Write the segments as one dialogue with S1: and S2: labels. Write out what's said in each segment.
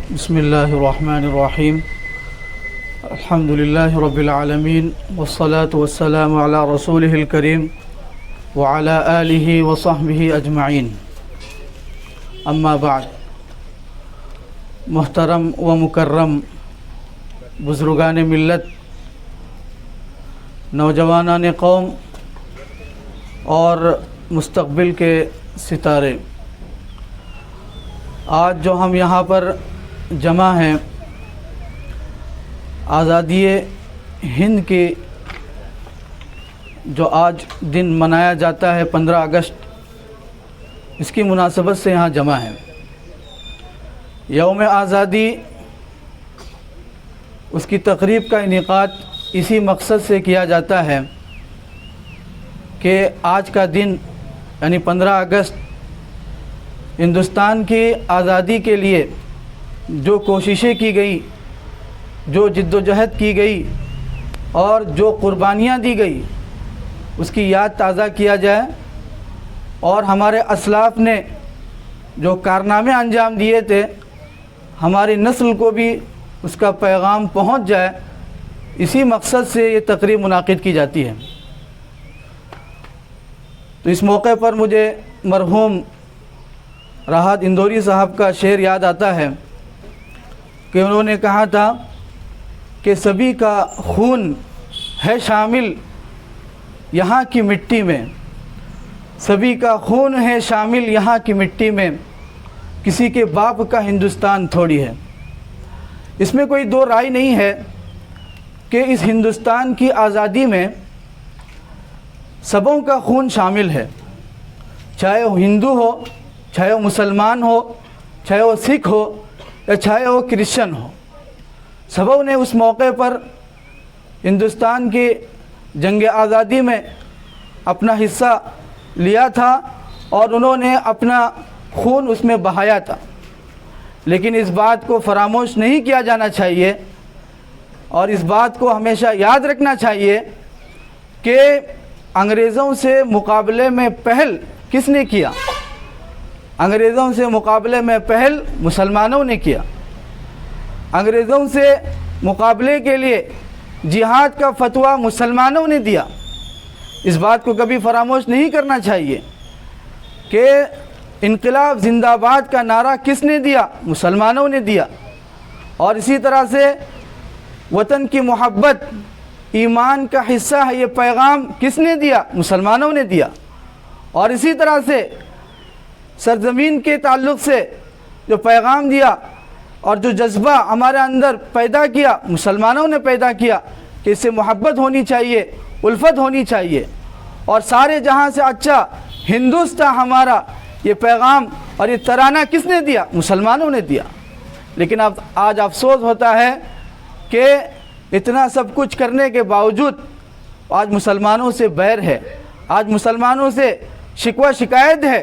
S1: بسم اللہ الرحمن الرحیم الحمد للہ رب العالمین والصلاة والسلام علی رسولہ الکریم وعلی آلہ وصحبہ اجمعین اما بعد. محترم و مکرم بزرگان ملت، نوجوانان قوم اور مستقبل کے ستارے، آج جو ہم یہاں پر جمع ہیں آزادی ہند کی جو آج دن منایا جاتا ہے 15 اگست، اس کی مناسبت سے یہاں جمع ہیں. یوم آزادی، اس کی تقریب کا انعقاد اسی مقصد سے کیا جاتا ہے کہ آج کا دن یعنی 15 اگست ہندوستان کی آزادی کے لیے جو کوششیں کی گئی، جو جد و جہد کی گئی اور جو قربانیاں دی گئی، اس کی یاد تازہ کیا جائے اور ہمارے اسلاف نے جو کارنامے انجام دیے تھے ہماری نسل کو بھی اس کا پیغام پہنچ جائے، اسی مقصد سے یہ تقریب منعقد کی جاتی ہے. تو اس موقع پر مجھے مرحوم راحت اندوری صاحب کا شعر یاد آتا ہے کہ انہوں نے کہا تھا کہ سبھی کا خون ہے شامل یہاں کی مٹی میں، سبھی کا خون ہے شامل یہاں کی مٹی میں، کسی کے باپ کا ہندوستان تھوڑی ہے. اس میں کوئی دو رائے نہیں ہے کہ اس ہندوستان کی آزادی میں سبوں کا خون شامل ہے، چاہے وہ ہندو ہو، چاہے وہ مسلمان ہو، چاہے وہ سکھ ہو یا چاہے وہ کرسچن ہو. سبوں نے اس موقع پر ہندوستان کی جنگ آزادی میں اپنا حصہ لیا تھا اور انہوں نے اپنا خون اس میں بہایا تھا. لیکن اس بات کو فراموش نہیں کیا جانا چاہیے اور اس بات کو ہمیشہ یاد رکھنا چاہیے کہ انگریزوں سے مقابلے میں پہل کس نے کیا؟ انگریزوں سے مقابلے میں پہل مسلمانوں نے کیا. انگریزوں سے مقابلے کے لیے جہاد کا فتویٰ مسلمانوں نے دیا. اس بات کو کبھی فراموش نہیں کرنا چاہیے کہ انقلاب زندہ باد کا نعرہ کس نے دیا؟ مسلمانوں نے دیا. اور اسی طرح سے وطن کی محبت ایمان کا حصہ ہے، یہ پیغام کس نے دیا؟ مسلمانوں نے دیا. اور اسی طرح سے سرزمین کے تعلق سے جو پیغام دیا اور جو جذبہ ہمارے اندر پیدا کیا، مسلمانوں نے پیدا کیا کہ اس سے محبت ہونی چاہیے، الفت ہونی چاہیے اور سارے جہاں سے اچھا ہندوستان ہمارا، یہ پیغام اور یہ ترانہ کس نے دیا؟ مسلمانوں نے دیا. لیکن اب آج افسوس ہوتا ہے کہ اتنا سب کچھ کرنے کے باوجود آج مسلمانوں سے بیر ہے، آج مسلمانوں سے شکوہ شکایت ہے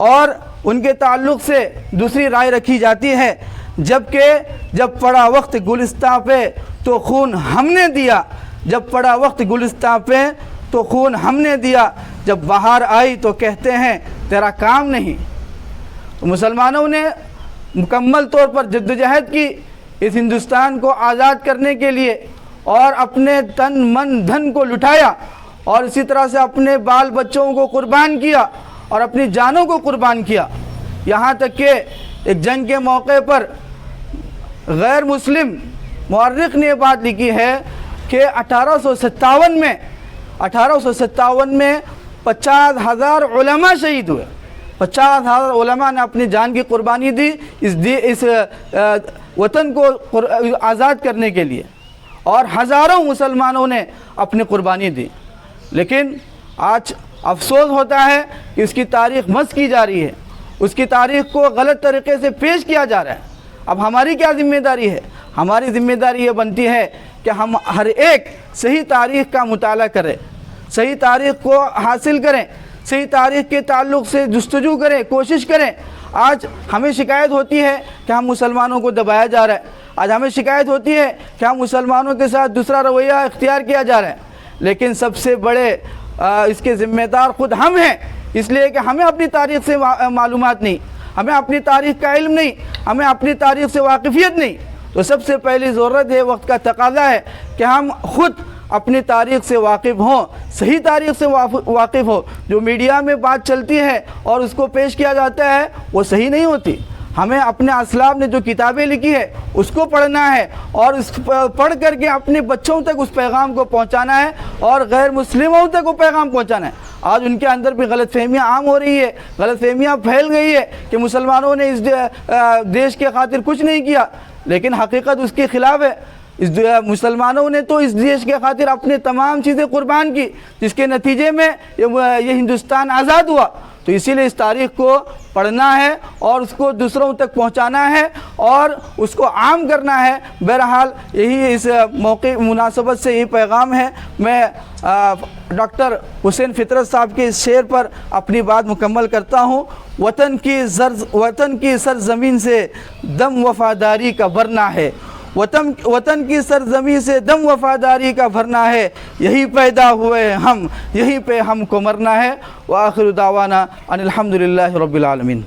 S1: اور ان کے تعلق سے دوسری رائے رکھی جاتی ہے. جبکہ جب پڑا وقت گلستاں پہ تو خون ہم نے دیا، جب پڑا وقت گلستاں پہ تو خون ہم نے دیا، جب بہار آئی تو کہتے ہیں تیرا کام نہیں. مسلمانوں نے مکمل طور پر جدوجہد کی اس ہندوستان کو آزاد کرنے کے لیے اور اپنے تن من دھن کو لٹایا اور اسی طرح سے اپنے بال بچوں کو قربان کیا اور اپنی جانوں کو قربان کیا. یہاں تک کہ ایک جنگ کے موقع پر غیر مسلم مورخ نے یہ بات لکھی ہے کہ 1857 میں 50,000 علماء شہید ہوئے. 50,000 علماء نے اپنی جان کی قربانی دی اس وطن کو آزاد کرنے کے لیے اور ہزاروں مسلمانوں نے اپنی قربانی دی. لیکن آج افسوس ہوتا ہے کہ اس کی تاریخ مسخ کی جا رہی ہے، اس کی تاریخ کو غلط طریقے سے پیش کیا جا رہا ہے. اب ہماری کیا ذمہ داری ہے؟ ہماری ذمہ داری یہ بنتی ہے کہ ہم ہر ایک صحیح تاریخ کا مطالعہ کریں، صحیح تاریخ کو حاصل کریں، صحیح تاریخ کے تعلق سے جستجو کریں، کوشش کریں. آج ہمیں شکایت ہوتی ہے کہ ہم مسلمانوں کو دبایا جا رہا ہے، آج ہمیں شکایت ہوتی ہے کہ ہم مسلمانوں کے ساتھ دوسرا رویہ اختیار کیا جا رہا ہے. لیکن سب سے بڑے اس کے ذمہ دار خود ہم ہیں، اس لیے کہ ہمیں اپنی تاریخ سے معلومات نہیں، ہمیں اپنی تاریخ کا علم نہیں، ہمیں اپنی تاریخ سے واقفیت نہیں، تو سب سے پہلی ضرورت ہے، وقت کا تقاضا ہے کہ ہم خود اپنی تاریخ سے واقف ہوں، صحیح تاریخ سے واقف ہو۔ جو میڈیا میں بات چلتی ہے اور اس کو پیش کیا جاتا ہے وہ صحیح نہیں ہوتی۔ ہمیں اپنے اسلاف نے جو کتابیں لکھی ہے اس کو پڑھنا ہے، اور اس پڑھ کر کے اپنے بچوں تک اس پیغام کو پہنچانا ہے، اور غیر مسلموں تک وہ پیغام پہنچانا ہے۔ آج ان کے اندر بھی غلط فہمیاں عام ہو رہی ہے، غلط فہمیاں پھیل گئی ہے کہ مسلمانوں نے اس دیش کے خاطر کچھ نہیں کیا، لیکن حقیقت اس کے خلاف ہے۔ مسلمانوں نے تو اس دیش کے خاطر اپنے تمام چیزیں قربان کی، جس کے نتیجے میں یہ ہندوستان آزاد ہوا۔ تو اسی لیے اس تاریخ کو پڑھنا ہے اور اس کو دوسروں تک پہنچانا ہے اور اس کو عام کرنا ہے۔ بہرحال یہی اس موقع مناسبت سے یہ پیغام ہے۔ میں ڈاکٹر حسین فطرت صاحب کے اس شعر پر اپنی بات مکمل کرتا ہوں۔ وطن کی سرزمین سے دم وفاداری کا بھرنا ہے، وطن کی سرزمین سے دم وفاداری کا بھرنا ہے، یہی پیدا ہوئے ہم، یہیں پہ ہم کو مرنا ہے۔ وآخر دعوانا ان الحمدللہ رب العالمین۔